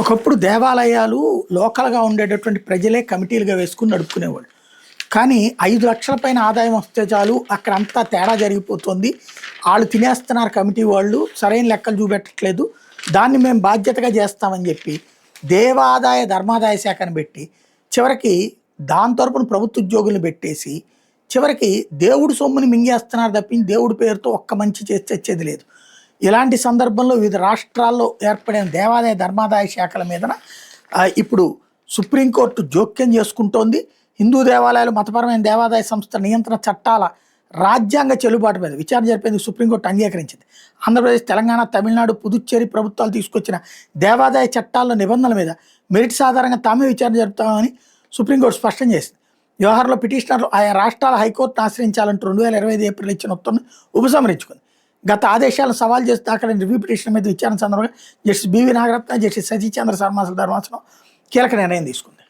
ఒకప్పుడు దేవాలయాలు లోకల్‌గా ఉండేటటువంటి ప్రజలే కమిటీలుగా వేసుకొని నడుపుకునేవాళ్ళు. కానీ 5,00,000 పైన ఆదాయం వస్తే చాలు అక్కడంతా తేడా జరిగిపోతుంది. ఆళ్ళు తినేస్తున్నారు కమిటీ వాళ్ళు. సరైన లెక్కలు చూపెట్టట్లేదు. దాన్ని మేము బాధ్యతగా చేస్తామని చెప్పి దేవాదాయ, ధర్మాదాయ శాఖను పెట్టి చివరికి దాని తరపున ప్రభుత్వ ఉద్యోగుల్ని పెట్టేసి చివరికి దేవుడి సొమ్ముని మింగేస్తున్నారు తప్పించి దేవుడి పేరుతో ఒక్క మంచి చేసి తెచ్చేది లేదు. ఇలాంటి సందర్భంలో వివిధ రాష్ట్రాల్లో ఏర్పడిన దేవాదాయ, ధర్మాదాయ శాఖల మీదన ఇప్పుడు సుప్రీంకోర్టు జోక్యం చేసుకుంటోంది. హిందూ దేవాలయాలు, మతపరమైన దేవాదాయ సంస్థ నియంత్రణ చట్టాల రాజ్యాంగ చెల్లుబాటు మీద విచారణ జరిపేందుకు సుప్రీంకోర్టు అంగీకరించింది. ఆంధ్రప్రదేశ్, తెలంగాణ, తమిళనాడు, పుదుచ్చేరి ప్రభుత్వాలు తీసుకొచ్చిన దేవాదాయ చట్టాల నిబంధనల మీద మెరిట్స్ ఆధారంగా తామే విచారణ జరుపుతామని సుప్రీంకోర్టు స్పష్టం చేసింది. వ్యవహారంలో పిటిషనర్లు ఆయా రాష్ట్రాల హైకోర్టును ఆశ్రయించాలంటూ 2025 ఏప్రిల్ ఇచ్చిన ఉత్తర్వును ఉపసంహరించుకుంది. గత ఆదేశాలను సవాల్ చేసి దాఖలైన రివ్యూ పిటిషన్ మీద విచారణ సందర్భంగా జస్టిస్ బివి నాగరత్న, జస్టిస్ సతీచంద్ర ధర్మాసనం కీలక నిర్ణయం తీసుకుంది.